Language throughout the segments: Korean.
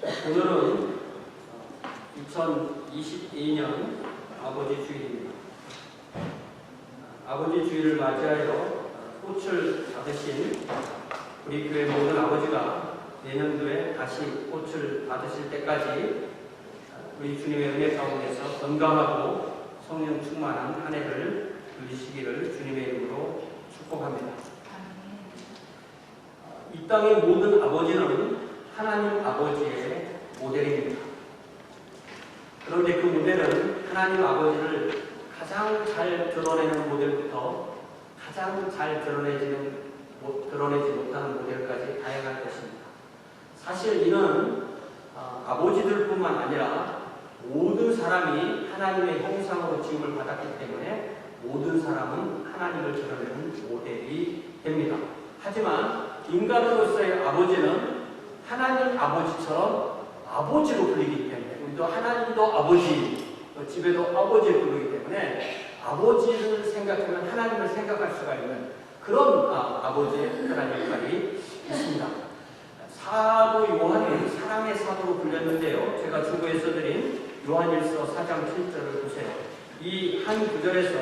오늘은 2022년 아버지 주일입니다. 아버지 주일을 맞이하여 꽃을 받으신 우리 교회 모든 아버지가 내년도에 다시 꽃을 받으실 때까지 우리 주님의 은혜 가운데서 건강하고 성령 충만한 한 해를 누리시기를 주님의 이름으로 축복합니다. 이 땅의 모든 아버지는 하나님 아버지의 모델입니다. 그런데 그 모델은 하나님 아버지를 가장 잘 드러내는 모델부터 가장 잘 드러내지 못하는 모델까지 다양할 것입니다. 사실 이는 아버지들뿐만 아니라 모든 사람이 하나님의 형상으로 지음을 받았기 때문에 모든 사람은 하나님을 드러내는 모델이 됩니다. 하지만 인간으로서의 아버지는 하나님 아버지처럼 아버지로 불리기 때문에 우리도 하나님도 아버지, 집에도 아버지를 부르기 때문에 아버지를 생각하면 하나님을 생각할 수가 있는 그런 아버지의 특별한 역할이 있습니다. 사도 요한은 사랑의 사도로 불렸는데요. 제가 중고에서 드린 요한일서 4장 7절을 보세요. 이 한 구절에서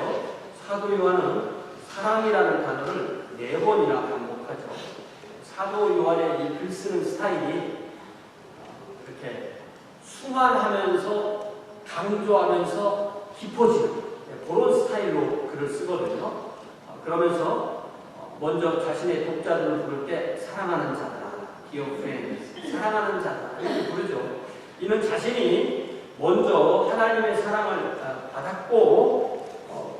사도 요한은 사랑이라는 단어를 4번이나 반복하죠. 사도 요한의 이 글 쓰는 스타일이 이렇게 순환하면서 강조하면서 깊어지는 그런 스타일로 글을 쓰거든요. 그러면서 먼저 자신의 독자들을 부를 때 사랑하는 자다, Dear friends, 사랑하는 자다 이렇게 부르죠. 이는 자신이 먼저 하나님의 사랑을 받았고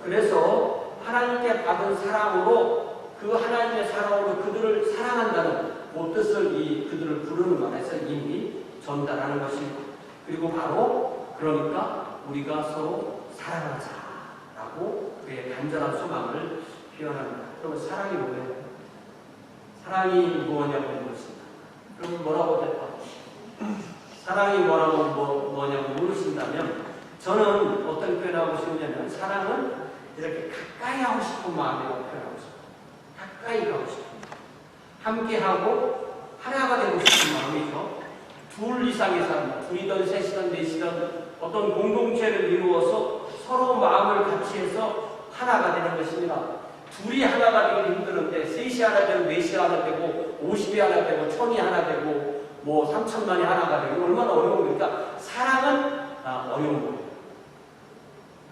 그래서 하나님께 받은 사랑으로 그 하나님의 사랑으로 그들을 사랑한다는 그 뜻을 그들을 부르는 말에서 이미 전달하는 것입니다. 그리고 바로 그러니까 우리가 서로 사랑하자라고 그의 간절한 소망을 표현합니다. 그러면 사랑이 뭐예요? 사랑이 뭐냐고 물으신다. 그럼 뭐라고 대답하죠? 사랑이 뭐냐고 물으신다면 저는 어떤 표현하고 싶냐면 사랑은 이렇게 가까이 하고 싶은 마음이라고 표현하고 싶어요. 가까이 가고 싶습니다. 함께하고 하나가 되고 싶은 마음이죠. 둘 이상의 사람, 둘이든 셋이든 넷이든 어떤 공동체를 이루어서 서로 마음을 같이 해서 하나가 되는 것입니다. 둘이 하나가 되기 힘드는데 셋이 하나 되고 넷이 하나 되고 50이 하나 되고 1000이 하나 되고 3000만이 하나가 되고 얼마나 어려운 겁니까? 사랑은 어려운 거예요.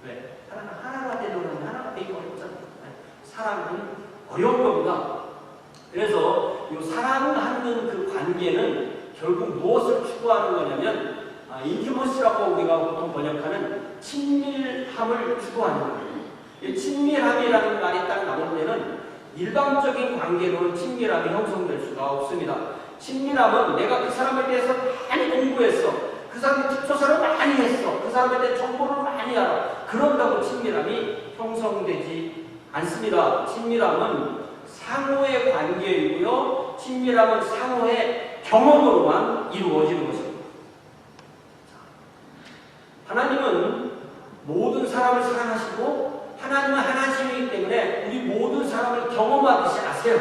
왜? 하나가 되려면 하나가 되기 어렵잖아요. 사랑은 어려운 겁니다. 그래서 이 사랑하는 그 관계는 결국 무엇을 추구하는 거냐면 인티머시라고 우리가 보통 번역하는 친밀함을 추구하는 거예요. 이 친밀함이라는 말이 딱 나올 때는 일반적인 관계로는 친밀함이 형성될 수가 없습니다. 친밀함은 내가 그 사람에 대해서 많이 공부했어. 그 사람의 tip조사를 많이 했어. 그 사람에 대해 정보를 많이 알아. 그런다고 친밀함이 형성되지 않습니다. 친밀함은 상호의 관계이고요. 친밀함은 상호의 경험으로만 이루어지는 것입니다. 하나님은 모든 사람을 사랑하시고 하나님은 하나님이기 때문에 우리 모든 사람을 경험하듯이 아세요.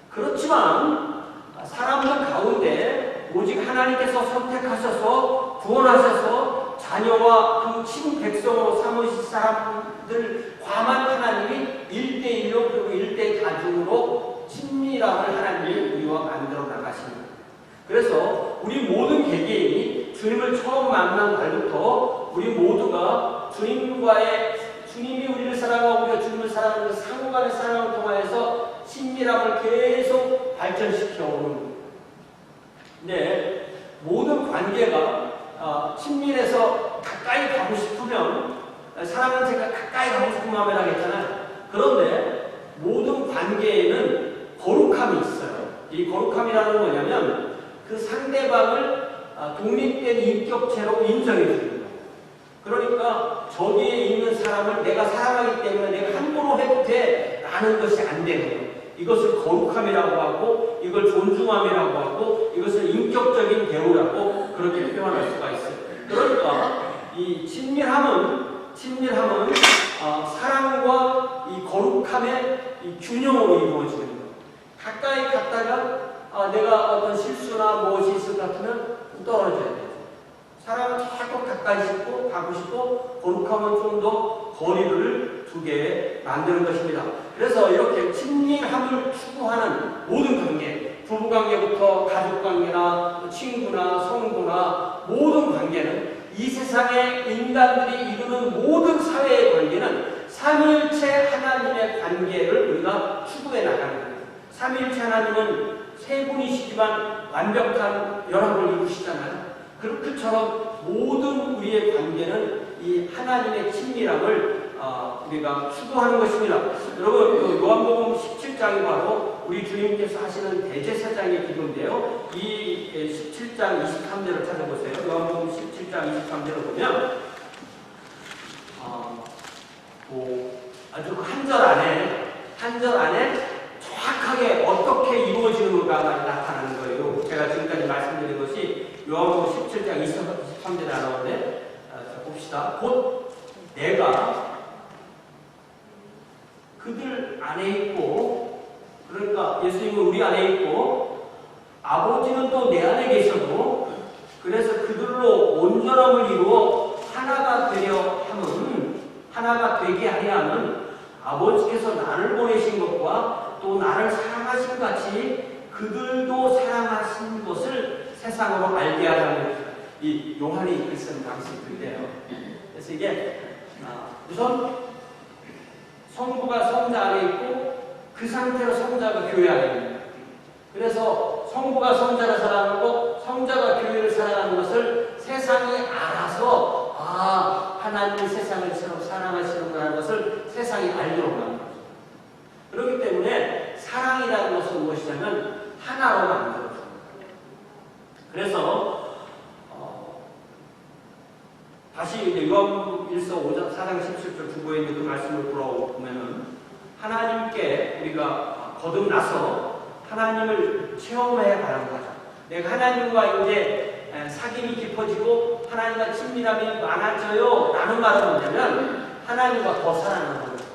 그렇지만 사람들 가운데 오직 하나님께서 선택하셔서 구원하셔서 자녀와 그 친백성으로 삼으신 사람들과만 하나님이 1대1로 그리고 1대 다중으로 친밀함을 하나님이 우리와 만들어 나가십니다. 그래서 우리 모든 개개인이 주님을 처음 만난 날부터 우리 모두가 주님이 우리를 사랑하고 우리가 주님을 사랑하는 그 상호간의 사랑을 통하여서 친밀함을 계속 발전시켜 오는 겁니다. 근데 모든 관계가 친밀해서 가까이 가고 싶으면 사랑은 제가 가까이 가고 싶은 마음이라 했잖아요. 그런데 모든 관계에는 거룩함이 있어요. 이 거룩함이라는 뭐냐면 그 상대방을 독립된 인격체로 인정해 주는 거예요. 그러니까 저기에 있는 사람을 내가 사랑하기 때문에 내가 함부로 해도 돼 라는 것이 안 되는 거예요. 이것을 거룩함이라고 하고 이걸 존중함이라고 하고 이것을 인격적인 대우라고 그렇게 표현할 수가 있어요. 그러니까 이 친밀함은 사랑과 이 거룩함의 이 균형으로 이루어지는 거예요. 가까이 갔다가 내가 어떤 실수나 무엇이 있을 것 같으면 떨어져야 돼요. 사람은 자꾸 가까이 싶고 가고 싶고 거룩하면 좀 더 거리를 두게 만드는 것입니다. 그래서 이렇게 친밀함을 추구하는 모든 관계, 부부관계부터 가족관계나 친구나 성도나 모든 관계는 이 세상의 인간들이 이루는 모든 사회의 관계는 삼위일체 하나님의 관계를 우리가 추구해 나가는 거예요. 삼위일체 하나님은 세 분이시지만 완벽한 연합을 이루시잖아요. 그처럼 모든 우리의 관계는 이 하나님의 친밀함을 우리가 추구하는 것입니다. 여러분, 요한복음 17장이 바로 우리 주님께서 하시는 대제사장의 기도인데요. 이 17장 23절을 찾아보세요. 요한복음 17장 23절을 보면 아주 한 절 안에 정확하게 어떻게 이루어지는가가 나타나는 거예요. 제가 지금까지 말씀드린 것이 요한복음 17장 23절에 나오는데, 봅시다. 곧 내가 그들 안에 있고, 그러니까 예수님은 우리 안에 있고 아버지는 또 내 안에 계셔도, 그래서 그들로 온전함을 이루어 하나가 되려 함은, 하나가 되게 하려 함은 아버지께서 나를 보내신 것과 또 나를 사랑하신 같이 그들도 사랑하신 것을 세상으로 알게 하자는, 이 요한이 글 쓴 방식인데요. 그래서 이게 우선 성부가 성자 안에 있고 그 상태로 성자가 교회 안에 있는 거예요. 그래서 성부가 성자를 사랑하고 성자가 교회를 사랑하는 것을 세상이 알아서 하나님이 세상을 서로 사랑하시는구나 하는 것을 세상이 알도록 하는 거죠. 그렇기 때문에 사랑이라는 것은 무엇이냐면 하나로 만들어줍니다. 그래서 다시 이제 요한일서 4장 17절 중보에 있는 그 말씀을 돌아보면은 하나님께 우리가 거듭나서 하나님을 체험해 가는 거죠. 내가 하나님과 이제 사귐이 깊어지고 하나님과 친밀함이 많아져요 라는 말은 뭐냐면 하나님과 더 사랑하는 거죠.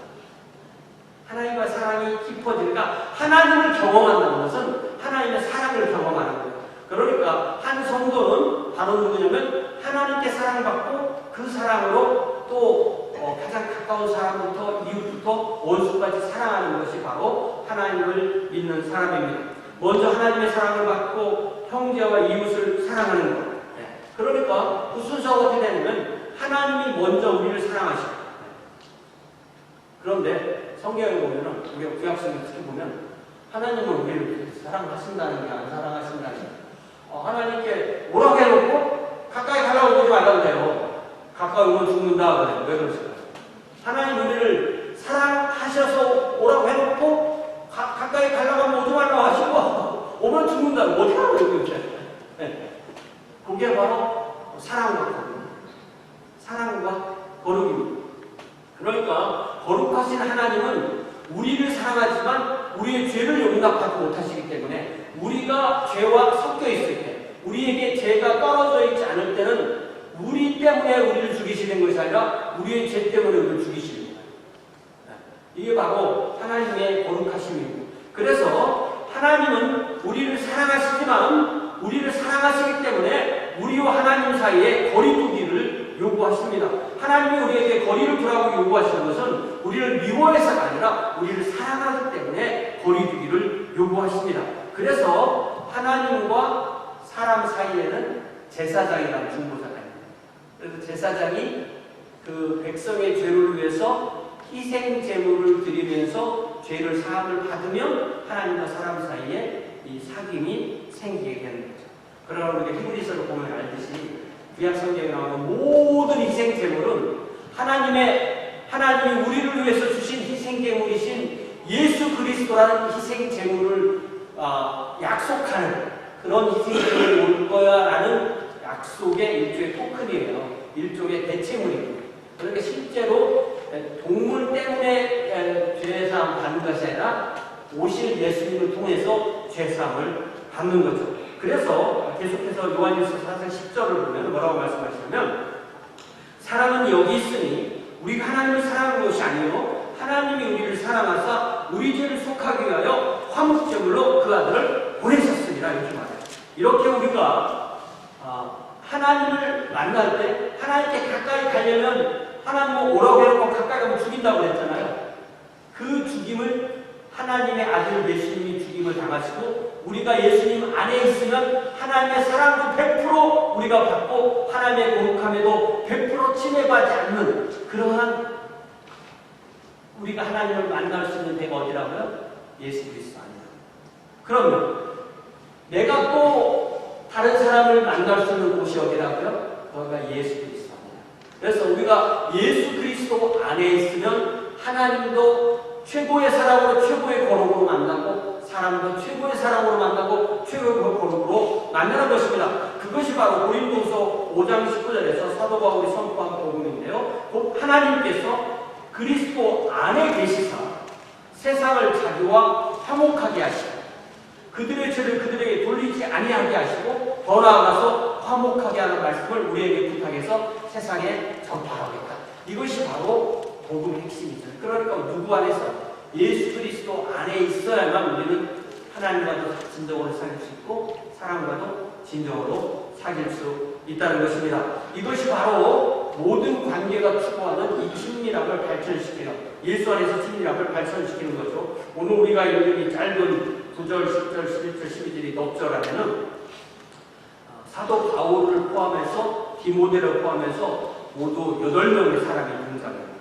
하나님과 사랑이 깊어지니까 하나님을 경험한다는 것은 하나님의 사랑을 경험하는 거예요. 그러니까 한 성도는 바로 누구냐면 하나님께 사랑받고 그 사랑으로 또 가장 가까운 사람부터 이웃부터 원수까지 사랑하는 것이 바로 하나님을 믿는 사람입니다. 먼저 하나님의 사랑을 받고 형제와 이웃을 사랑하는 것. 그러니까 그 순서가 어떻게 되냐면 하나님이 먼저 우리를 사랑하시고, 그런데 성경에 보면은 우리가 구약성을 특히 보면 하나님은 우리를 사랑하신다는 게 안 사랑하신다는 게 하나님께 오라고 해놓고 가까이 가려고 오지 말라고 해요. 가까이 오면 죽는다 그래요. 왜 그러실까요? 하나님 우리를 사랑하셔서 오라고 해놓고 가까이 가려고 하면 오지 말라고 하시고 오면 죽는다. 어디 하라고 그러죠? 그게 바로 사랑과 거룩입니다. 그러니까 거룩하신 하나님은 우리를 사랑하지만 우리의 죄를 용납하지 못하시기 때문에 우리가 죄와 섞여 있을 때, 우리에게 죄가 떨어져 있지 않을 때는 우리 때문에 우리를 죽이시는 것이 아니라 우리의 죄 때문에 우리를 죽이시는 거예요. 이게 바로 하나님의 거룩하심이고, 그래서 하나님은 우리를 사랑하시지만 우리를 사랑하시기 때문에 우리와 하나님 사이에 거리 두기를 요구하십니다. 하나님이 우리에게 거리를 두라고 요구하시는 것은 우리를 미워해서가 아니라 우리를 사랑하기 때문에 거리 두기를 요구하십니다. 그래서 하나님과 사람 사이에는 제사장이라는 중보자가 있습니다. 그래서 제사장이 그 백성의 죄를 위해서 희생 제물을 드리면서 죄를 사함을 받으면 하나님과 사람 사이에 이 사귐이 생기게 되는 거죠. 그러나 우리가 히브리서를 보면 알듯이 구약 성경에 나오는 모든 희생 제물은 하나님이 우리를 위해서 주신 희생 제물이신 예수 그리스도라는 희생 제물을 약속하는 그런 희생 제물이 올 거야라는 약속의 일종의 토큰이에요. 일종의 대체물입니다. 그러니까 실제로 동물 때문에 죄사함 받는 것이 아니라 오실 예수님을 통해서 죄사함을 받는 거죠. 그래서 계속해서 요한일서 4장 10절을 보면 뭐라고 말씀하시냐면 사랑은 여기 있으니 우리가 하나님을 사랑하는 것이 아니요 하나님이 우리를 사랑하사 우리 죄를 속하기 위하여 화목제물로 그 아들을 보내셨으니 이렇게 말해요. 이렇게 우리가 하나님을 만날 때 하나님께 가까이 가려면 하나님 오라고 해놓고 가까이 가면 죽인다고 그랬잖아요. 그 죽임을 하나님의 아들 예수님이 죽임을 당하시고 우리가 예수님 안에 있으면 하나님의 사랑도 100% 우리가 받고 하나님의 거룩함에도 100% 침해받지 않는 그러한 우리가 하나님을 만날 수 있는 데가 어디라고요? 예수 그리스도 아니에요. 그러면 내가 또 다른 사람을 만날 수 있는 곳이 어디라고요? 거기가 예수 그리스도 아니에요. 그래서 우리가 예수 그리스도 안에 있으면 하나님도 최고의 사랑으로 최고의 거룩으로 만나고 사람도 최고의 사랑으로 만나고 최고의 거룩으로 만나는 것입니다. 그것이 바로 고린도서 5장 19절에서 사도 바울이 선포한 복음인데요. 곧 하나님께서 그리스도 안에 계시사 세상을 자기와 화목하게 하시고 그들의 죄를 그들에게 돌리지 아니하게 하시고 더 나아가서 화목하게 하는 말씀을 우리에게 부탁해서 세상에 전파하겠다. 이것이 바로 복음의 핵심이죠. 그러니까 누구 안에서? 예수 그리스도 안에 있어야만 우리는 하나님과도 진정으로 사귈 수 있고 사람과도 진정으로 사귈 수 있다는 것입니다. 이것이 바로 모든 관계가 추구하는 이 친밀함을 발전시키는 예수 안에서 친밀함을 발전시키는 거죠. 오늘 우리가 읽은 이 짧은 9절, 10절, 11절, 12절이 넉절하면은 사도 바울을 포함해서 디모데를 포함해서 모두 8명의 사람이 등장해요.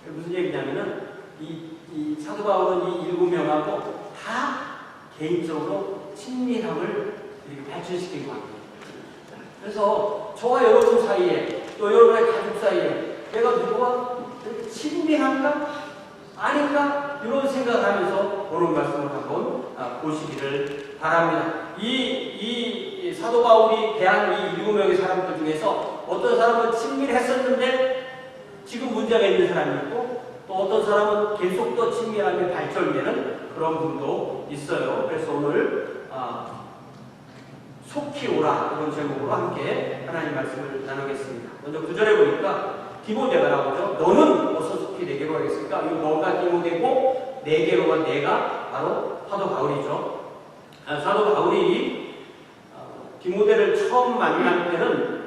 무슨 얘기냐면은 이 사도 바울은 이 7명하고 다 개인적으로 친밀함을 이렇게 발전시킨 관계예요. 그래서 저와 여러분 사이에 또 여러분의 가족 사이에 내가 누구와 친밀한가? 아닌가? 이런 생각을 하면서 오늘 말씀을 한번 보시기를 바랍니다. 이 사도 바울이 대한 이 7명의 사람들 중에서 어떤 사람은 친밀했었는데 지금 문제가 있는 사람이 있고 또 어떤 사람은 계속 더 친밀함이 발전되는 그런 분도 있어요. 그래서 오늘 속히 오라 이런 제목으로 함께 하나님 말씀을 나누겠습니다. 먼저 9절에 보니까 디모데가 나오죠. 너는 어서 속히 내게로 가겠습니까? 이 너가 디모데고 내게로가 내가 바로 사도 바울이죠. 사도 바울이 디모데를 처음 만날 때는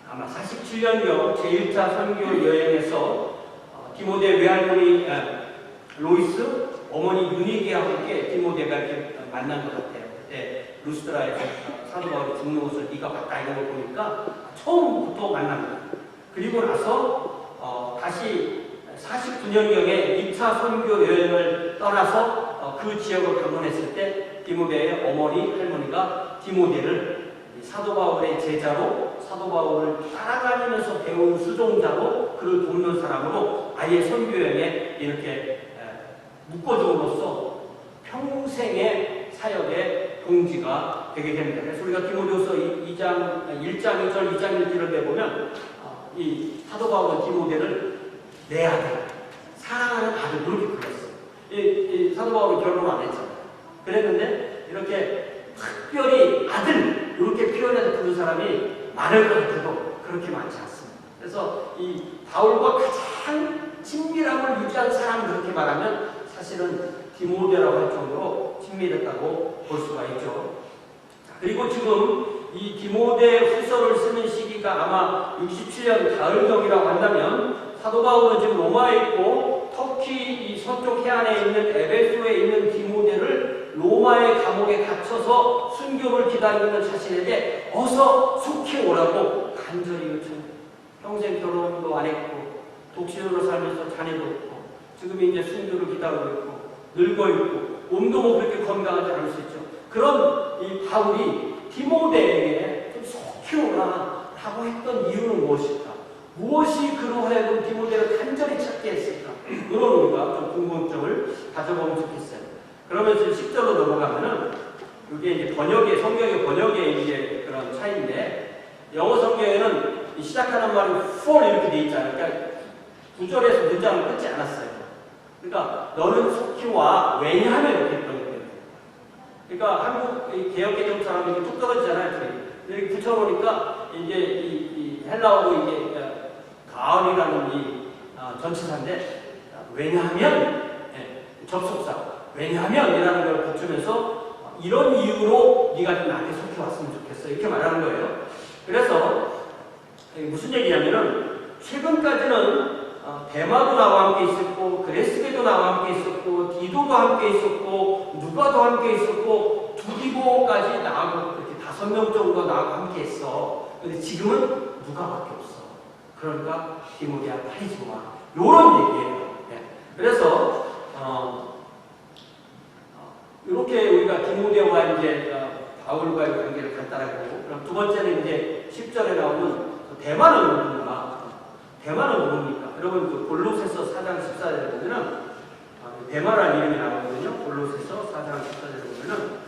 아마 47년경 제1차 선교 여행에서 디모데 외할머니 로이스, 어머니 유니기와 함께 디모데가 이렇게 만난 것 같아요. 그때 루스드라에서 사도 바울이 죽는 것을 네가 봤다 이런 걸 보니까 처음부터 만난 거예요. 그리고 나서 다시 49년경에 2차 선교 여행을 떠나서 그 지역을 방문했을 때 디모데의 어머니, 할머니가 디모데를 사도 바울의 제자로 사도 바울을 따라다니면서 배운 수종자로 그를 돕는 사람으로 아예 선교여행에 이렇게 묶어줌으로써 평생의 사역의 동지가 되게 됩니다. 그래서 우리가 디모데후서 1장 2절, 2장 1절을 내보면 이 사도 바울은 디모데를 내 아들, 사랑하는 아들 이렇게 불렀어요. 이 사도 바울은 결혼 안 했잖아요. 그랬는데 이렇게 특별히 아들 이렇게 표현해서 부른 사람이 많을 것 같아도 그렇게 많지 않습니다. 그래서 이 바울과 가장 친밀함을 유지한 사람 그렇게 말하면 사실은 디모데라고 할 정도로 친밀했다고 볼 수가 있죠. 그리고 지금 이 디모데 후서를 쓰는 시기가 아마 67년 가을경이라고 한다면 사도 바울은 지금 로마에 있고 터키 이 서쪽 해안에 있는 에베소에 있는 디모데를 로마의 감옥에 갇혀서 순교를 기다리고 있는 자신에게 어서 속히 오라고 간절히 요청해요. 평생 결혼도 안 했고 독신으로 살면서 자녀도 없고 지금 이제 순교를 기다리고 있고 늙어 있고 몸도 뭐 그렇게 건강하지 않을 수 있죠. 그런 이 바울이 디모데에게 좀 속히 오라 라고 했던 이유는 무엇일까? 무엇이 그로 하여금 디모데를 간절히 찾게 했을까? 이런 우리가 좀 궁금증을 가져보면 좋겠어요. 그러면서 10절로 넘어가면은 이게 이제 번역의 성경의 번역의 이제 그런 차이인데 영어 성경에는 시작하는 말이 for 이렇게 돼 있잖아요. 그러니까 9절에서 문장을 끊지 않았어요. 그러니까 너는 속히 와 왜냐하면 이렇게 번역돼요. 그러니까 한국 개혁개정 사람이 뚝 떨어지잖아요. 이렇게 붙여놓으니까 이제 이 헬라어로 이게 가을이라는 이 전치사인데 왜냐하면 접속사 왜냐하면 이라는 걸 붙이면서 이런 이유로 네가 좀 나한테 속해 왔으면 좋겠어. 이렇게 말하는 거예요. 그래서 무슨 얘기냐면은 최근까지는 대마도 나와 함께 있었고 그레스게도 나와 함께 있었고 디도도 함께 있었고 누가도 함께 있었고 두디보까지 나하고 이렇게 5명 정도 나하고 함께 했어. 근데 지금은 누가밖에 없어. 그러니까 디모데야 빨리 좀 와. 요런 얘기예요. 네. 그래서 이렇게 우리가 디모데와 이제 바울과의 관계를 간단하게 보고, 그럼 두 번째는 이제 10절에 나오는 대만은 누굽니까? 대만은 누굽니까? 여러분 그 골로새서 4장 14절에 보면은 대만이라는 이름이 나오거든요. 골로새서 4장 14절에 보면은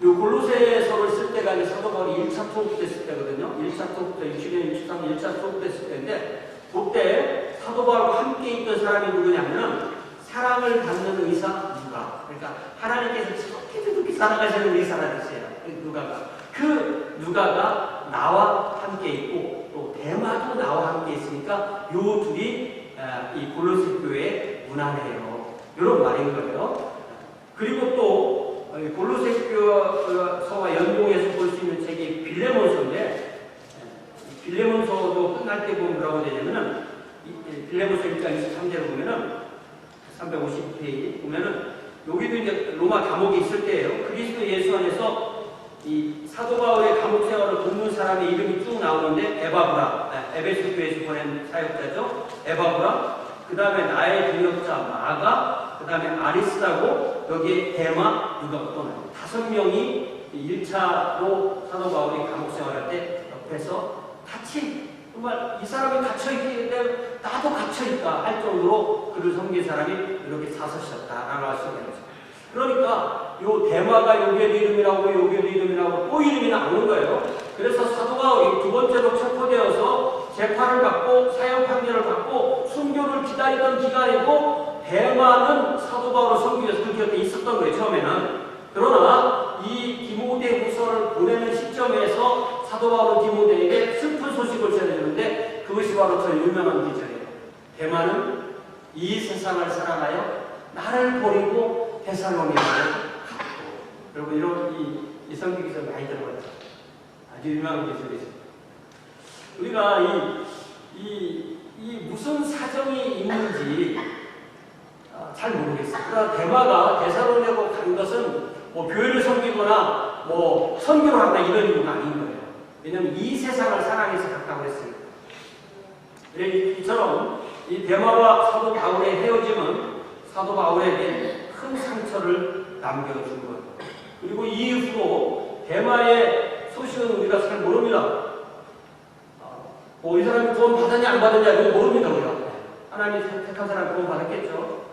이 골로새서를 쓸 때가 이제 사도 바울이 1차 통곡됐을 때거든요. 1차 통곡 때 60년, 63년 1차 통곡됐을 때인데, 그때 사도 바울과 함께 있던 사람이 누구냐면은 사랑을 받는 의사 누가. 그러니까 하나님께서 그렇게 사랑하시는 의사라는 뜻이에요. 누가가. 그 누가가 나와 함께 있고 또 대마도 나와 함께 있으니까 요 둘이 이 골로새 교회의 문안이에요. 이런 말인 거예요. 그리고 또 골로새 교서와 연동해서 볼 수 있는 책이 빌레몬서인데, 빌레몬서도 끝날 때 보면 뭐라고 되냐면은 빌레몬서 1장 23절을 보면은 350페이지 보면은 여기도 이제 로마 감옥에 있을 때예요. 그리스도 예수 안에서 이 사도 바울의 감옥 생활을 돕는 사람의 이름이 쭉 나오는데 에바브라, 에베소 교회에서 보낸 사역자죠. 에바브라, 그 다음에 나의 동역자 마가, 그 다음에 아리스다고, 여기에 대마, 누가 또 나요. 5명이 1차로 사도 바울이 감옥 생활할 때 옆에서 같이 정말 이 사람이 갇혀있기 때문에 나도 갇혀있다 할 정도로 그를 섬긴 사람이 이렇게 5이었다라고 할 수가 있죠. 그러니까 요 대마가 여기에도 이름이 나오고 여기에도 이름이 나오고 또 이름이 나오는 거예요. 그래서 사도 바울이 두 번째로 체포되어서 재판을 받고 사형 판결을 받고 순교를 기다리던 기간이고, 대마는 사도 바울을 섬기기 위해서 그 곁에 있었던 거예요, 처음에는. 그러나 이 디모데후서를 보내는 시점에서 사도 바울은 디모데에게 슬픈 소식을 전해주는데, 그것이 바로 저 유명한 기절이에요. 대마는 이 세상을 사랑하여 나를 버리고 데살로니가로 갔고. 여러분 이런 이 성경 기사 많이 들어봤죠. 아주 유명한 기술이죠. 우리가 이 무슨 사정이 있는지 잘 모르겠어요. 그러나 대마가 데살로니가로 간 것은 뭐 교회를 섬기거나 뭐 선교를 한다 이런 이유가 아닌 거예요. 왜냐하면 이 세상을 사랑해서 갔다고 했으니까. 이처럼 이 대마와 사도 바울의 헤어짐은 사도 바울에게 큰 상처를 남겨준 거예요. 그리고 이후로 대마의 소식은 우리가 잘 모릅니다. 이 사람이 구원 받았냐 안 받았냐 이거 모릅니다. 우리가. 하나님이 택한 사람이 구원 받았겠죠.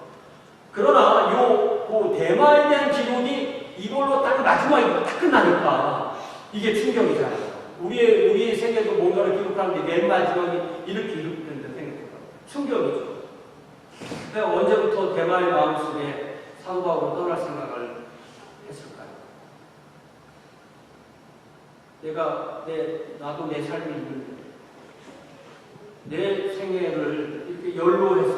그러나 요 대마에 대한 기록이 이걸로 딱 마지막에 딱 끝나니까 이게 충격이잖아요. 우리의 생애도 뭔가를 기록하는데 맨 마지막에 이렇게 기록된다 생각해요. 충격이죠. 언제부터 대마의 마음속에 사도 바울을 떠날 생각을 했을까요? 나도 내 삶이 있는데 내 생애를 이렇게 연로해서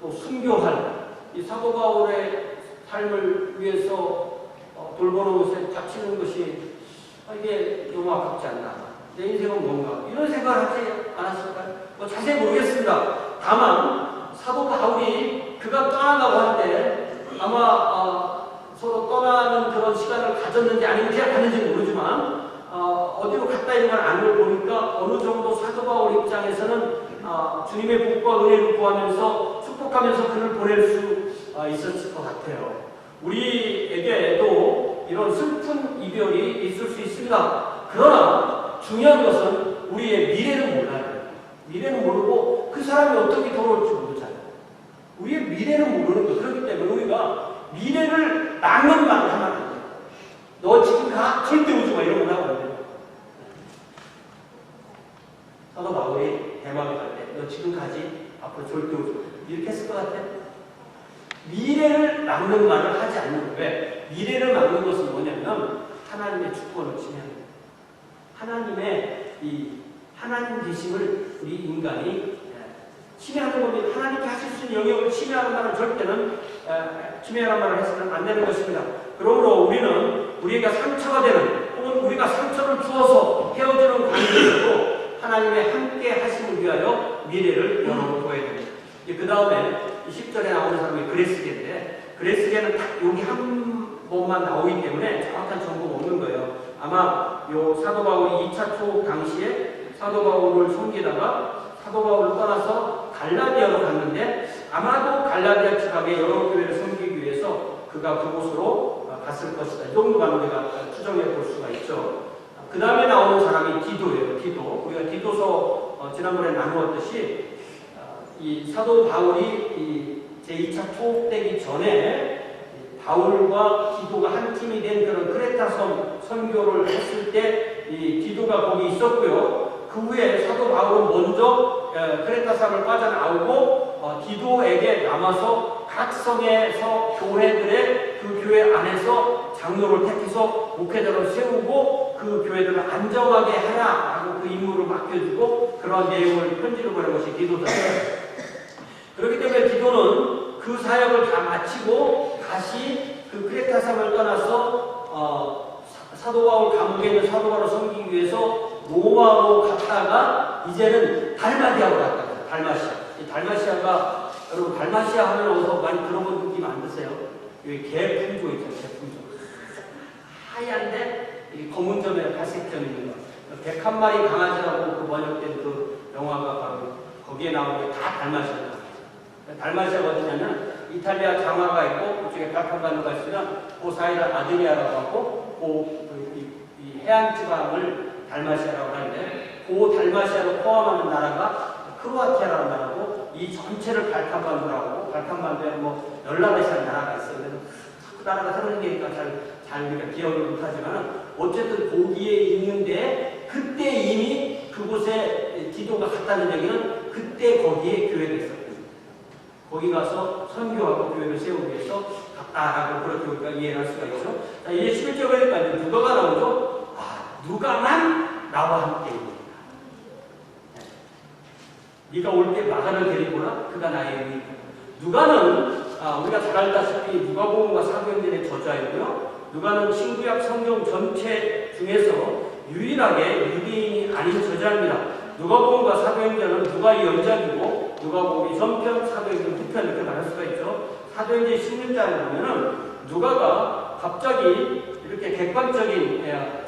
또 순교할 이 사도 바울의 삶을 위해서 돌보는 것에 바치는 것이 이게 너무 아깝지 않나. 내 인생은 뭔가 이런 생각을 하지 않았을까요? 자세히 모르겠습니다. 다만 사도 바울이 그가 떠난다고 할 때 아마 서로 떠나는 그런 시간을 가졌는지 아니면 그냥 갔는지 모르지만 어디로 갔다 이런 걸 아는 걸 보니까 어느 정도 사도 바울 입장에서는 주님의 복과 은혜를 구하면서 축복하면서 그를 보낼 수 있었을 것 같아요. 우리에게도 이런 슬픈 이별이 있을 수 있습니다. 그러나 중요한 것은 우리의 미래는 몰라요. 미래는 모르고 그 사람이 어떻게 돌아올지 모르잖아요. 우리의 미래는 모르는 거. 그렇기 때문에 우리가 미래를 막는 말을 하면 안 돼요. 너 지금 가? 절대 오지 마. 이런 거 하면 안 돼요. 사도 바울이 대마에 갈 때 너 지금 가지? 앞으로 절대 오지 마. 이렇게 했을 것 같아? 미래를 막는 말을 하지 않는 거예요. 왜? 미래를 막는 것은 뭐냐면 하나님의 주권을 침해하는 거예요. 하나님의 하나님 계심을 우리 인간이 침해하는 겁니다. 하나님께 하실 수 있는 영역을 침해하는 말은 절대는 치매란 말을 해서는 안 되는 것입니다. 그러므로 우리는 우리가 상처가 되는 혹은 우리가 상처를 주어서 헤어지는 관계에도 하나님의 함께 하심을 위하여 미래를 열어둬야 됩니다. 그 다음에 10절에 나오는 사람이 그레스게인데 그레스게는 딱 여기 한 번만 나오기 때문에 정확한 정보가 없는 거예요. 아마 요 사도 바울이 2차 초국 당시에 사도 바울을 섬기다가 사도 바울을 떠나서 갈라디아로 갔는데 아마도 갈라디아 지방의 여러 교회를 섬기기 위해서 그가 그곳으로 갔을 것이다. 이 정도만 우리가 추정해 볼 수가 있죠. 그 다음에 나오는 사람이 디도예요. 디도. 우리가 디도서 지난번에 나누었듯이 이 사도 바울이 이 제2차 초국되기 전에 바울과 디도가 한 팀이 된 그런 크레타 섬 선교를 했을 때 이 디도가 거기 있었고요. 그 후에 사도 바울은 먼저 크레타 섬을 빠져나오고 디도에게 남아서 각 성에서 교회들의 그 교회 안에서 장로를 택해서 목회자를 세우고 그 교회들을 안정하게 하라라고 그 임무를 맡겨주고 그런 내용을 편지로 보낸 것이 디도다. 그렇기 때문에 디도는 그 사역을 다 마치고 다시 그 크레타 섬을 떠나서 사도 바울 감옥에 있는 사도 바울을 섬기기 위해서 로마로 갔다가 이제는 달마디아로 갔다. 달마시아. 이 달마시아가 여러분 달마시아 하면 어디서 많이 들어본 느낌 안 드세요? 여기 개풍조 있죠. 개풍조. 하얀데 검은 점에 갈색 점 있는 거. 101마리 강아지라고 그 번역된 그 영화가 바로 거기에 나오는 게 다 달마시아입니다. 달마시아가 어디냐면 이탈리아 장화가 있고 그쪽에 발칸반도가 있으면 그 사이를 아드리아라고 하고 이 해안 지방을 달마시아라고 하는데 그 달마시아를 포함하는 나라가 크로아티아라는 나라고 이 전체를 발칸반도라고 발칸반도에 뭐 10나라 이상 나라가 있어요. 그래서 그 나라가 서는 게니까 잘 우리가 기억을 못하지만 어쨌든 거기에 있는데 그때 이미 그곳에 디도가 갔다는 얘기는 그때 거기에 교회가 있었거든요. 거기 가서 선교하고 교회를 세우기 위해서 갔다라고 그렇게 우리가 이해할 수가 있죠. 자, 이제 11절 보니까 누가가 나오죠. 누가만 나와 함께 있는 거다. 네가 올 때 마가를 데리고 오라. 그가 나의 의인이다. 누가는 우리가 잘 알다시피 누가복음과 사도행전의 저자이고요. 누가는 신구약 성경 전체 중에서 유일하게 유대인이 아닌 저자입니다. 누가복음과 사도행전은 누가의 연작이고 누가복음이 전편, 사도행전 2편 이렇게 말할 수가 있죠. 사도행전 16장에 보면은 누가가 갑자기 이렇게 객관적인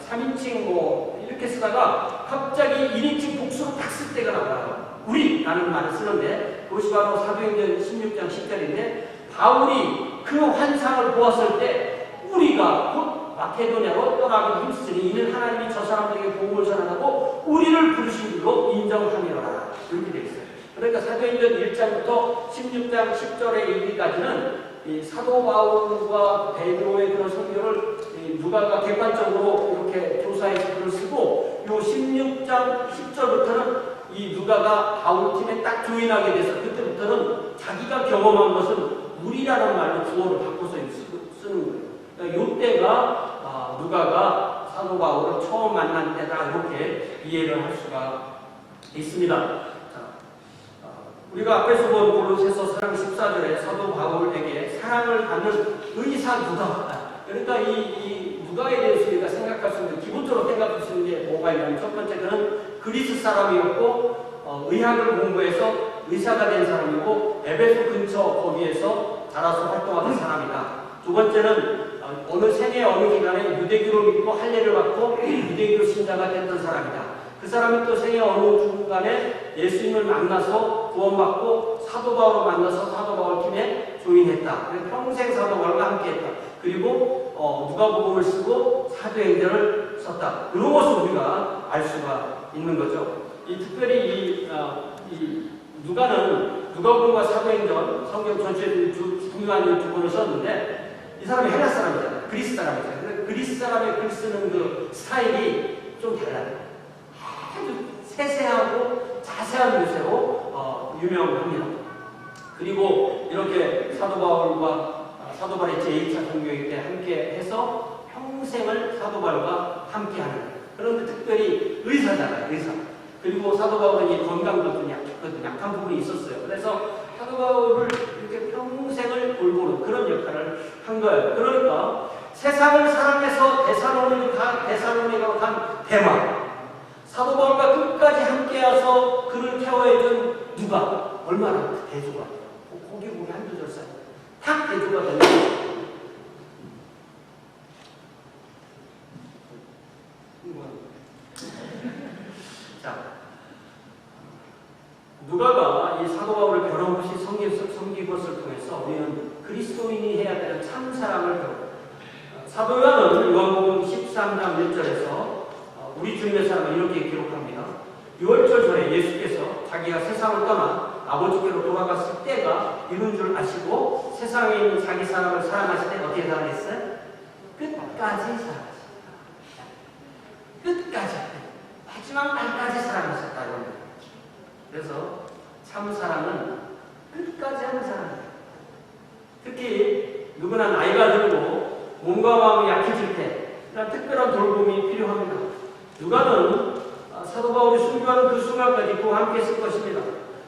3인칭 뭐 이렇게 쓰다가 갑자기 1인칭 복수로 딱 쓸 때가 나와요. 우리라는 말을 쓰는데 그것이 바로 사도행전 16장 10절인데 바울이 그 환상을 보았을 때 우리가 곧 마케도냐로 떠나기로 힘쓰니 이는 하나님이 저 사람들에게 복음을 전하고 우리를 부르신 줄로 인정함이로라. 이렇게 되어 있어요. 그러니까 사도행전 1장부터 16장 10절에 이르기까지는 이 사도 바울과 베드로의 그런 선교를 누가가 객관적으로 이렇게 조사해서 글을 쓰고 요 16장 10절부터는 이 누가가 바울팀에 딱 조인하게 돼서 그때부터는 자기가 경험한 것은 우리라는 말로 주어를 바꿔서 쓰는 거예요. 그러니까 요때가 누가가 사도 바울을 처음 만난 때다 이렇게 이해를 할 수가 있습니다. 우리가 앞에서 본 골로새서 4장 14절에 사도 바울에게 사랑을 받는 의사 누가. 그러니까 이 누가에 대해서 우리가 생각할 수 있는, 기본적으로 생각할 수 있는 게 뭐가 있냐면 첫 번째 그는 그리스 사람이었고 의학을 공부해서 의사가 된 사람이고 에베소 근처 거기에서 자라서 활동하던 사람이다. 두 번째는 어느 생애 어느 기간에 유대교를 믿고 할례를 받고 유대교 신자가 됐던 사람이다. 그 사람이 또 생애 어느 중간에 예수님을 만나서 구원받고 사도 바울을 만나서 사도 바울 팀에 조인했다. 평생 사도 바울과 함께했다. 그리고 누가복음을 쓰고 사도행전을 썼다. 이런 것을 우리가 알 수가 있는 거죠. 특별히 이 누가는 누가복음과 사도행전 성경 전체에 중요한 두 권을 썼는데 이 사람이 헬라 사람이잖아요. 그리스 사람이잖아요. 근데 그리스 사람의 글 쓰는 그 스타일이 좀 달라요. 아주 세세하고 자세한 묘세로 유명합니다. 그리고 이렇게 사도 바울과 사도 바울의 제2차 선교일 때 함께 해서 평생을 사도 바울과 함께하는 거예요. 그런데 특별히 의사잖아요. 의사. 그리고 사도 바울은 이 건강도 좀 약한 부분이 있었어요. 그래서 사도 사도 바울을 이렇게 평생을 돌보는 그런 역할을 한 거예요. 그러니까 세상을 사랑해서 데살로니가로 간 데마, 사도 바울과 끝까지 함께해서 그를 케어해준 누가 얼마나 대조가 고기 한두 절 사이 탁 대조가 되는 거예요. 자, 누가가 이 사도 바울을 변함없이 섬긴 것을 통해서 우리는 그리스도인이 해야 되는 참 사랑을 배웁니다. 사도 요한은 요한복음 13장 1절에서 우리 주님의 사랑을 이렇게 기록합니다. 6월절 전에 예수께서 자기가 세상을 떠나 아버지께로 돌아갔을 때가 이룬 줄 아시고 세상에 있는 자기 사람을 사랑하실 때 어떻게 사랑했어요? 끝까지 사랑하셨다. 끝까지. 마지막 날까지 사랑하셨다고 합니다. 그래서 참 사랑은 끝까지 하는 사랑이에요. 특히 누구나 나이가 들고 몸과 마음이 약해질 때 이런 특별한 돌봄이 필요합니다. 누가는 사도 바울이 순교하는 그 순간까지 그와 함께 했을 것입니다.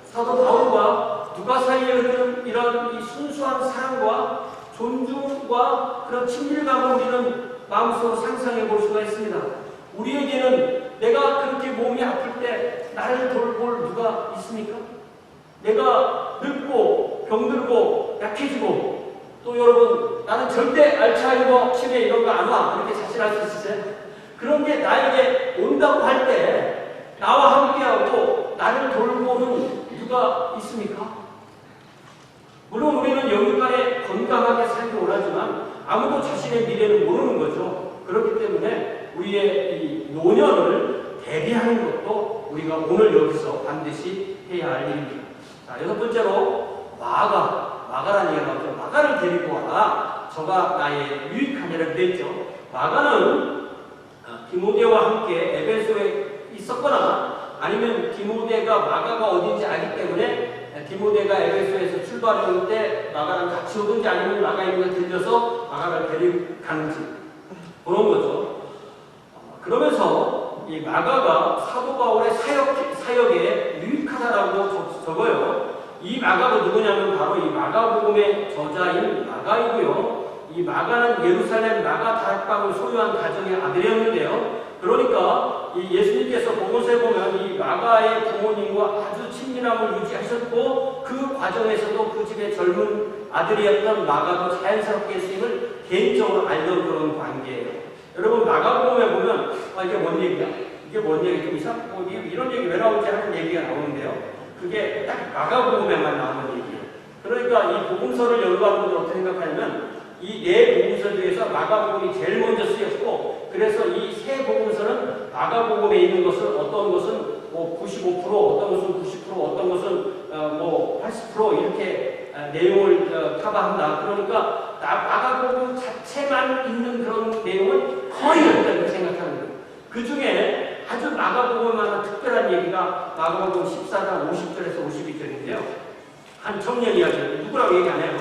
사도 바울과 누가 사이에 흐르는 이런 이 순수한 사랑과 존중과 그런 친밀감을 우리는 마음속으로 상상해 볼 수가 있습니다. 우리에게는 내가 그렇게 몸이 아플 때 나를 돌볼 누가 있습니까? 내가 늙고 병들고 약해지고 또 여러분 나는 절대 알츠하이머 치매 이런 거 안 와 이렇게 자신할 수 있으세요? 그런 게 나에게 온다고 할 때 나와 함께하고 나를 돌보는 누가 있습니까? 물론 우리는 영육간에 건강하게 살기 원하지만 아무도 자신의 미래는 모르는 거죠. 그렇기 때문에 우리의 이 노년을 대비하는 것도 우리가 오늘 여기서 반드시 해야 할 일입니다. 자, 여섯 번째로 마가라는 얘기가 나오죠. 마가를 데리고 와라. 저가 나의 유익하니라 그랬죠. 마가는 디모데와 함께 에베소에 있었거나 아니면 디모데가 마가가 어딘지 알기 때문에 디모데가 에베소에서 출발할 때 마가랑 같이 오든지 아니면 마가 있는 데 들려서 마가를 데려가는지 그런 거죠. 그러면서 이 마가가 사도 바울의 사역에 유익하다라고 적어요. 이 마가가 누구냐면 바로 이 마가복음의 저자인 마가이고요. 이 마가는 예루살렘 마가 다락방을 소유한 가정의 아들이었는데요. 그러니까 이 예수님께서 복음서에 보면 이 마가의 부모님과 아주 친밀함을 유지하셨고 그 과정에서도 그 집의 젊은 아들이었던 마가도 자연스럽게 예수님을 개인적으로 알던 그런 관계예요. 여러분 마가복음에 보면 이게 뭔 얘기야? 이게 뭔 얘기? 좀 이상? 이런 얘기 왜 나오지 하는 얘기가 나오는데요. 그게 딱 마가복음에만 나오는 얘기예요. 그러니까 이 복음서를 연구하는 분들 어떻게 생각하냐면 이 네 복음서 중에서 마가복음이 제일 먼저 쓰였고 그래서 이 세 복음서는 마가복음에 있는 것은 어떤 것은 95%, 어떤 것은 90%, 어떤 것은 80% 이렇게 내용을 커버한다. 그러니까 마가복음 자체만 있는 그런 내용은 거의 없다고 생각하는 거예요. 그 중에 아주 마가복음만한 특별한 얘기가 마가복음 14장 50절에서 52절인데요. 한 청년 이야기, 누구라고 얘기 안 해요.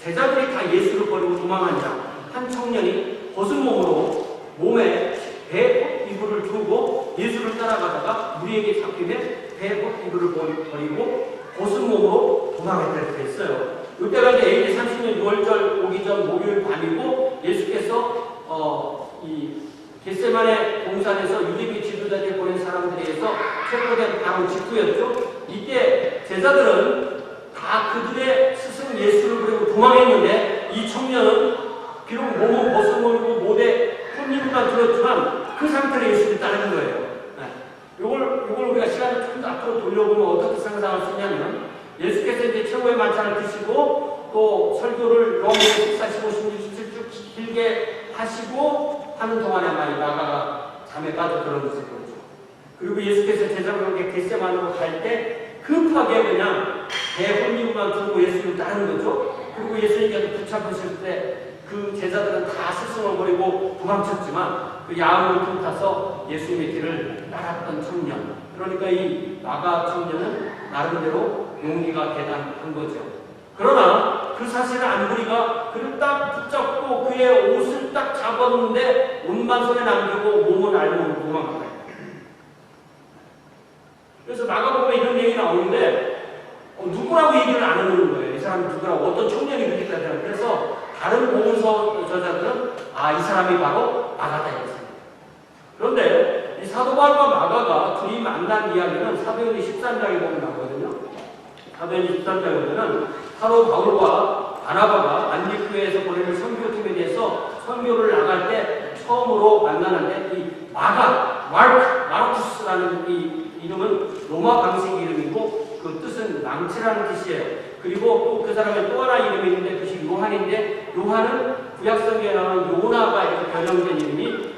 제자들이 다 예수를 버리고 도망한 자, 한 청년이 벗은 몸으로 몸에 배 이불을 두고 예수를 따라가다가 무리에게 잡히면 배 이불을 버리고 벗은 몸으로 도망했다고 했어요. 이때가 이제 AD 30년 6월절 오기 전 목요일 밤이고 예수께서 이 겟세마네 동산에서 유대교 지도자들이 보낸 사람들에 의해서 체포된 바로 직후였죠. 이때 제자들은 다 그들의 스승 예수를 버리고 도망했는데 이 청년은 비록 몸은 벗은 몸이고 못에 혼인만 들었지만 그 상태로 예수를 따르는 거예요. 이걸 우리가 시간을 좀 더 앞으로 돌려보면 어떻게 상상할 수 있냐면 예수께서 이제 최고의 만찬을 드시고 또 설교를 로마에 45, 16쭉 길게 하시고 하는 동안에 많이 마가가 잠에 빠져 그런 것을 보죠. 그리고 예수께서 제자들에게 겟세마네로 갈 때 급하게 그냥 대혼님만 두고 예수를 따르는 거죠. 그리고 예수님께서 붙잡으실 때 그 제자들은 다 스승을 버리고 도망쳤지만 그 야음을 틈타서 예수님의 길을 따랐던 청년. 그러니까 이 마가 청년은 나름대로 용기가 대단한 거죠. 그러나 그 사실을 안부리가 그를 딱 붙잡고 그의 옷을 딱 잡았는데 옷만 손에 남기고 몸은 알몸으로 도망가요. 그래서 마가복음에 이런 얘기 나오는데 누구라고 얘기를 안 하는 거예요. 이 사람이 누구라고 어떤 청년이 그렇게 되잖아요. 그래서 다른 복음서 저자들은 이 사람이 바로 마가다 이랬어요. 그런데 이 사도 바울과 마가가 둘이 만난 이야기는 사도행전 13장에 보면 나오거든요. 사도행전 13장에 보면은 사도 바울과 바나바가 안디교회에서 보내는 선교팀에 대해서 선교를 나갈 때 처음으로 만나는데 이 마르쿠스라는 이 이름은 로마 방식 이름이고 그 뜻은 망치라는 뜻이에요. 그리고 또 그 사람의 또 하나 이름이 있는데 그것이 요한인데 요한은 구약성경에 나오는 요나가 이렇게 변형된 이름이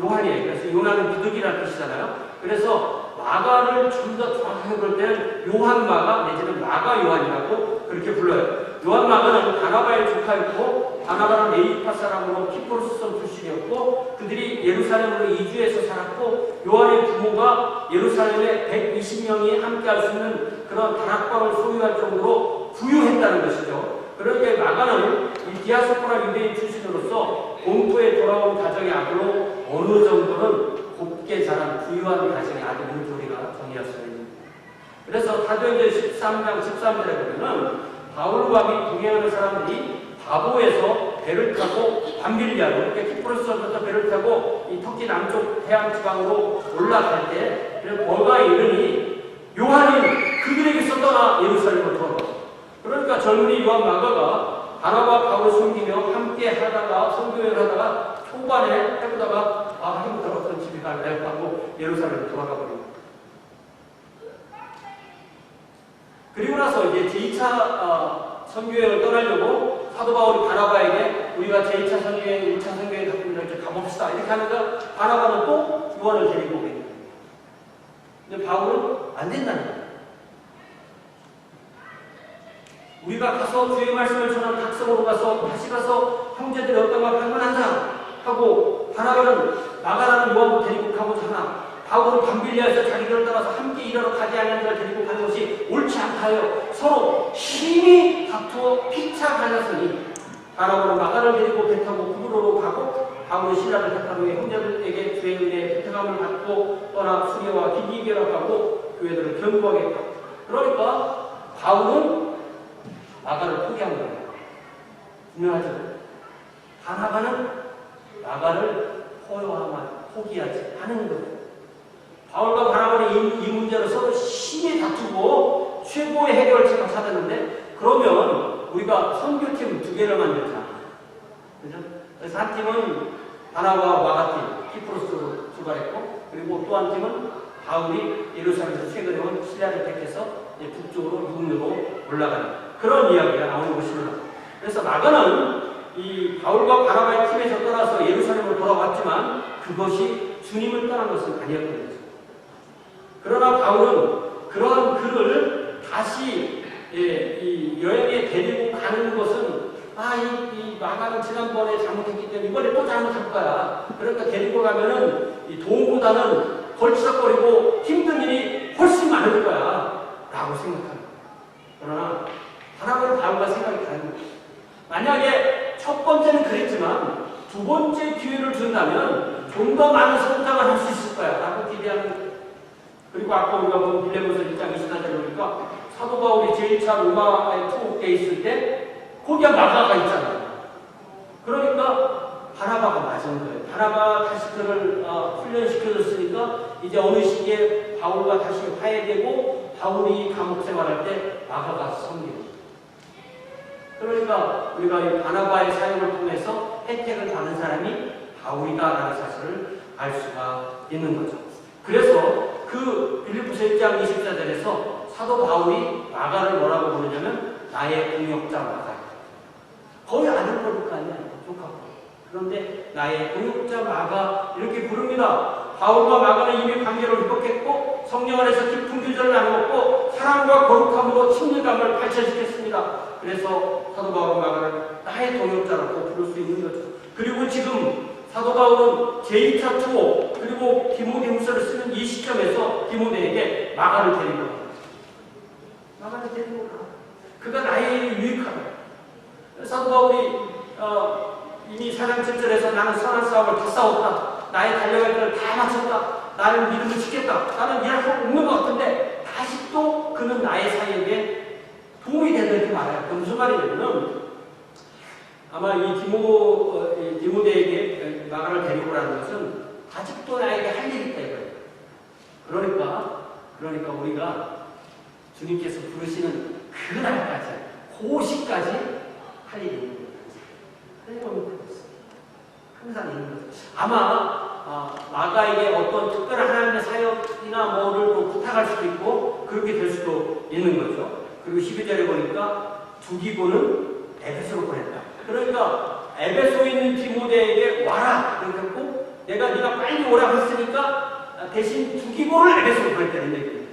요한이에요. 그래서 요나는 비둘기라는 뜻이잖아요. 그래서 마가를 좀 더 정확하게 볼 때는 요한 마가 내지는 마가 요한이라고 그렇게 불러요. 요한 마가는 바나바의 조카였고 바나바는 네이파 사람으로 키프로스성 출신이었고 그들이 예루살렘으로 이주해서 살았고 요한의 부모가 예루살렘에 120명이 함께 할 수 있는 그런 다락방을 소유할 정도로 부유했다는 것이죠. 그러니까 마가는 이 디아스포라 유대인 출신으로서 본토에 돌아온 가정의 아들로 어느 정도는 곱게 자란 부유한 가정의 아들인 우리가 정의할 수 있는. 그래서 사도행전 13장 13절에 보면은 바울과 및 동행하는 사람들이 바보에서 배를 타고 밤빌리아로 이렇게 키프로스부터 배를 타고 이 터키 남쪽 해안 지방으로 올라갈 때 벌가 이르니 요한이 그들에게서 떠나 예루살렘으로 돌아왔어. 그러니까 젊은이 요한 마가가 바나바 바울을 섬기며 함께 하다가 선교회를 하다가 초반에 해보다가 힘들어 어떤 집에 갈래 하고 예루살렘으로 돌아가 버립니다. 그리고 나서 이제 제2차 선교회를 떠나려고 사도 바울이 바나바에게 우리가 제2차 선교회, 1차 선교회 이렇게 가봅시다. 이렇게 하니까 바나바는 또 요한을 데리고 오게 됩니다. 근데 바울은 안 된다는 거예요. 우리가 가서 주의 말씀을 전한 각성으로 가서 다시 가서 형제들이 어떤 걸 방문한다 하고 바나바는 마가라는 요한을 데리고 가고자 하나 바울은 밤빌리아에서 자기들을 따라서 함께 일하러 가지 않는 자를 데리고 가는 것이 옳지 않다요. 서로 힘이 다투어 피차 갈랐으니 바나바는 마가를 데리고 배 타고 구브로로 가고 바울은 신라를 택한 후에 형제들에게 주의 은혜의 배태감을 받고 떠나 수리와 기기교라 가고 교회들을 견고하게 했다. 그러니까 바울은 마가를 포기한 거예요. 분명하죠? 바나바는 마가를 포기하지 않은 거예요. 바울과 바나바는 이 문제로 서로 심히 다투고 최고의 해결책을 찾았는데 그러면 우리가 선교팀 2개를 만들자. 그죠? 그래서 한 팀은 바나바와 마가팀, 키프로스로 출발했고 그리고 또 한 팀은 바울이 예루살렘에서 최근에 온 시리아를 택해서 북쪽으로 육로로 올라가는 그런 이야기가 나오는 것입니다. 그래서 마가는 이 바울과 바나바의 팀에서 떠나서 예루살렘으로 돌아왔지만 그것이 주님을 떠난 것은 아니었거든요. 그러나 바울은 그러한 그를 다시 이 여행에 데리고 가는 것은 이 마가는 지난번에 잘못했기 때문에 이번에 또 잘못할 거야. 그러니까 데리고 가면은 이 돈보다는 걸치적거리고 힘든 일이 훨씬 많을 거야. 라고 생각합니다. 그러나 바나바는 바울과 생각이 다른 거예요. 만약에 첫 번째는 그랬지만 두 번째 기회를 준다면 좀 더 많은 성장을 할 수 있을 거야. 라고 기대하는 거예요. 그리고 아까 우리가 본 빌레몬서 1장 24절에 보니까 사도 바울이 제1차 로마에 투옥돼 있을 때 거기에 마가가 있잖아요. 그러니까 바나바가 맞은 거예요. 바나바가 다시 그를 훈련시켜줬으니까 이제 어느 시기에 바울과 다시 화해되고 바울이 감옥 생활할 때 마가가 섬기고 그러니까 우리가 이 바나바의 사역을 통해서 혜택을 받는 사람이 바울이다라는 사실을 알 수가 있는 거죠. 그래서 그 빌립보서 1장 24절에서 사도 바울이 마가를 뭐라고 부르냐면 나의 동역자 마가. 거의 아들 버릴 거 아니야. 조카고. 그런데 나의 동역자 마가 이렇게 부릅니다. 바울과 마가는 이미 관계를 회복했고 성령 안에서 깊은 교제를 나누었고 사랑과 거룩함으로 친밀감을 발전시켰습니다. 그래서 사도 바울과 마가를 나의 동역자라고 부를 수 있는 거죠. 그리고 지금 사도 바울은 제2차 투어 그리고 디모데후서를 쓰는 이 시점에서 디모데에게 마가를 데리고 가. 마가를 데리고 가. 그가 나에게 유익하다. 사도 바울이 이미 4장 7절에서 나는 선한 싸움을 다 싸웠다. 나의 달려갈 길을 다 마쳤다. 나는 믿음을 지켰다. 나는 일할 수 없는 것 같은데 아직도 그는 나의 사역에 도움이 된다 이렇게 말해요. 그 무슨 말이냐면 아마 이 디모데에게 마가를 데리고 오라는 것은 아직도 나에게 할 일이 있다 이거예요. 그러니까 우리가 주님께서 부르시는 그날까지, 그 시까지 할 일이 있는 거예요. 항상 있는 거죠. 아마 마가에게 어떤 특별한 하나님의 사역이나 뭐를 또 부탁할 수도 있고 그렇게 될 수도 있는 거죠. 그리고 12절에 보니까 두기고는 에베소로 보냈다. 그러니까 에베소에 있는 디모데에게 와라 그랬고 내가 네가 빨리 오라 했으니까 대신 두기고를 에베소로 보냈다는 얘기예요.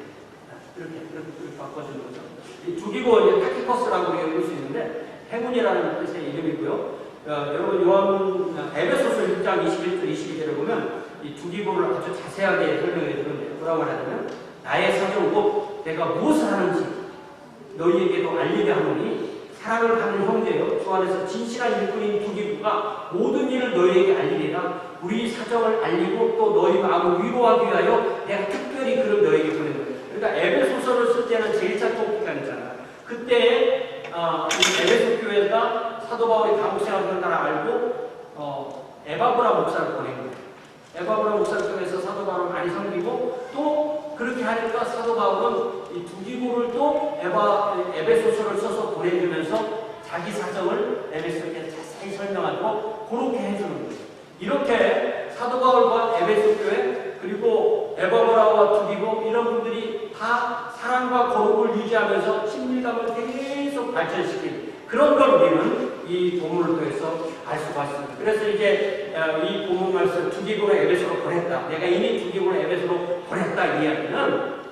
이렇게 바꿔주는 거죠. 이 두기고 이제 타키커스라고 읽을 수 있는데 행운이라는 뜻의 이름이고요. 여러분 요한 에베소서 6장 21절 22절에 보면 이 두기고를 아주 자세하게 설명해 주는데 뭐라고 하냐면 나의 사정으로 내가 무엇을 하는지 너희에게도 알리게 하노니 사랑을 받는 형제여 주 안에서 진실한 일꾼인 두기고가 모든 일을 너희에게 알리리라. 우리 사정을 알리고 또 너희 마음을 위로하기 위하여 내가 특별히 그를 너희에게 보낸 거예요. 그러니까 에베소서를 쓸 때는 제1차 통기간이잖아요. 그때 이 에베소 교회가 사도 바울이 감옥 생활을 따라 알고 에바브라 목사를 보낸 거예요. 에바브라 목사를 통해서 사도 바울을 많이 섬기고 또 그렇게 하니까 사도 바울은 이 두기고를 또 에베소서를 써서 보내주면서 자기 사정을 에베소에 자세히 설명하고 그렇게 해주는 거예요. 이렇게 사도 바울과 에베소 교회 그리고 에바브라와 두기고 이런 분들이 다 사랑과 거룩을 유지하면서 친밀감을 계속 발전시킨 그런 걸 우리는 이 본문을 통해서 알 수가 있습니다. 그래서 이제 이 본문 말씀 두기고를 에베소로 보냈다. 내가 이미 두기고를 에베소로 보냈다 이 이야기는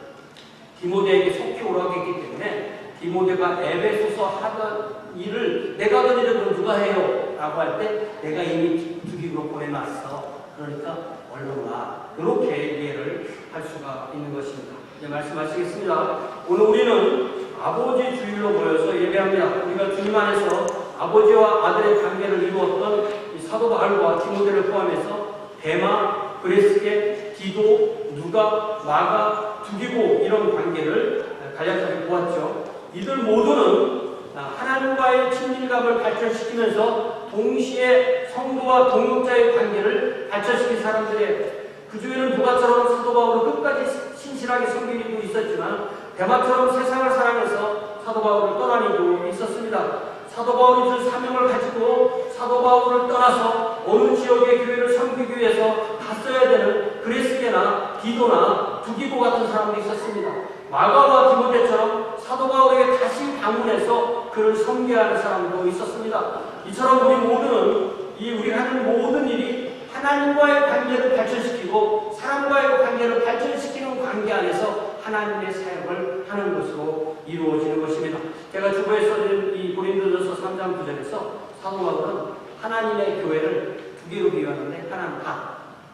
디모데에게 속히 오라고 했기 때문에 디모데가 에베소서 하던 일을 내가 하던 일을 그럼 누가 해요? 라고 할 때 내가 이미 두기고로 보내놨어. 그러니까 얼른 와. 이렇게 이해를 할 수가 있는 것입니다. 이제 말씀하시겠습니다. 오늘 우리는 아버지 주일로 모여서 예배합니다. 우리가 주님 안에서 아버지와 아들의 관계를 이루었던 이 사도 바울과 디모데를 포함해서 데마, 그레스게, 디도, 누가, 마가, 두기고 이런 관계를 간략하게 보았죠. 이들 모두는 하나님과의 친밀감을 발전시키면서 동시에 성도와 동역자의 관계를 발전시킨 사람들이에요. 그 중에는 누가처럼 사도 바울을 끝까지 신실하게 섬기고 있었지만 데마처럼 세상을 사랑해서 사도 바울을 떠난 이도 있었습니다. 사도 바울이 준 사명을 가지고 사도 바울을 떠나서 어느 지역의 교회를 섬기기 위해서 갔어야 되는 그레스게나 디도나 두기고 같은 사람도 있었습니다. 마가와 디모데처럼 사도 바울에게 다시 방문해서 그를 섬겨야 하는 사람도 있었습니다. 이처럼 우리 모두는 우리가 하는 모든 일이 하나님과의 관계를 발전시키고 사람과의 관계를 발전시키는 관계 안에서 하나님의 사역을 하는 것으로 이루어지는 것입니다. 제가 주보에 써진 이 고린도전서 3장 9절에서 사도 바울은 하나님의 교회를 두 개로 비유하는데 하나는 밭,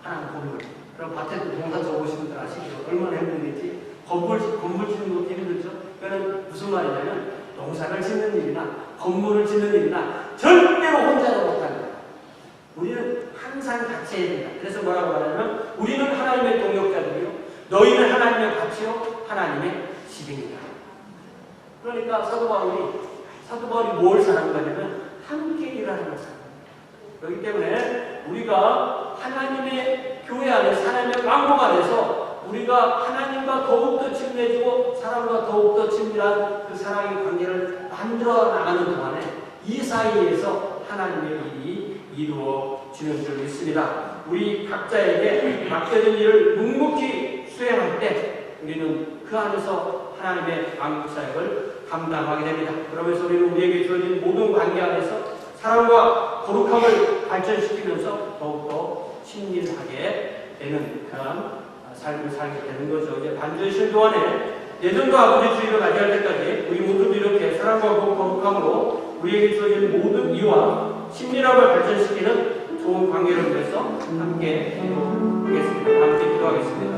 하나는 건물. 그럼 밭에 농사 적으신 분들 아시죠? 얼마나 힘든지. 건물 짓는 것도 힘들죠? 그거는 무슨 말이냐면 농사를 짓는 일이나 건물을 짓는 일이나 절대로 혼자도 못하는 거예요. 우리는 항상 같이 해야 된다. 그래서 뭐라고 하냐면 우리는 하나님의 동역자들이요. 너희는 하나님의 밭이요. 하나님의 집입니다. 그러니까 사도 바울이 뭘 사는 거냐면 함께 일하는 사람. 그렇기 때문에 우리가 하나님의 교회 안에서 하나님의 왕국 안에서 우리가 하나님과 더욱더 친밀해지고 사람과 더욱더 친밀한 그 사랑의 관계를 만들어 나가는 동안에 이 사이에서 하나님의 일이 이루어지는 줄 믿습니다. 우리 각자에게 맡겨진 일을 묵묵히 수행할 때 우리는 그 안에서 하나님의 왕국 사역을 감당하게 됩니다. 그러면서 우리는 우리에게 주어진 모든 관계 안에서 사랑과 거룩함을 발전시키면서 더욱더 친밀하게 되는 그런 삶을 살게 되는 거죠. 이제 반주의 실 동안에 예전도 아버지 주의를 맞이할 때까지 우리 모두 이렇게 사랑과 거룩함으로 우리에게 주어진 모든 이와 친밀함을 발전시키는 좋은 관계를 위해서 함께 기도하겠습니다. 함께 기도하겠습니다.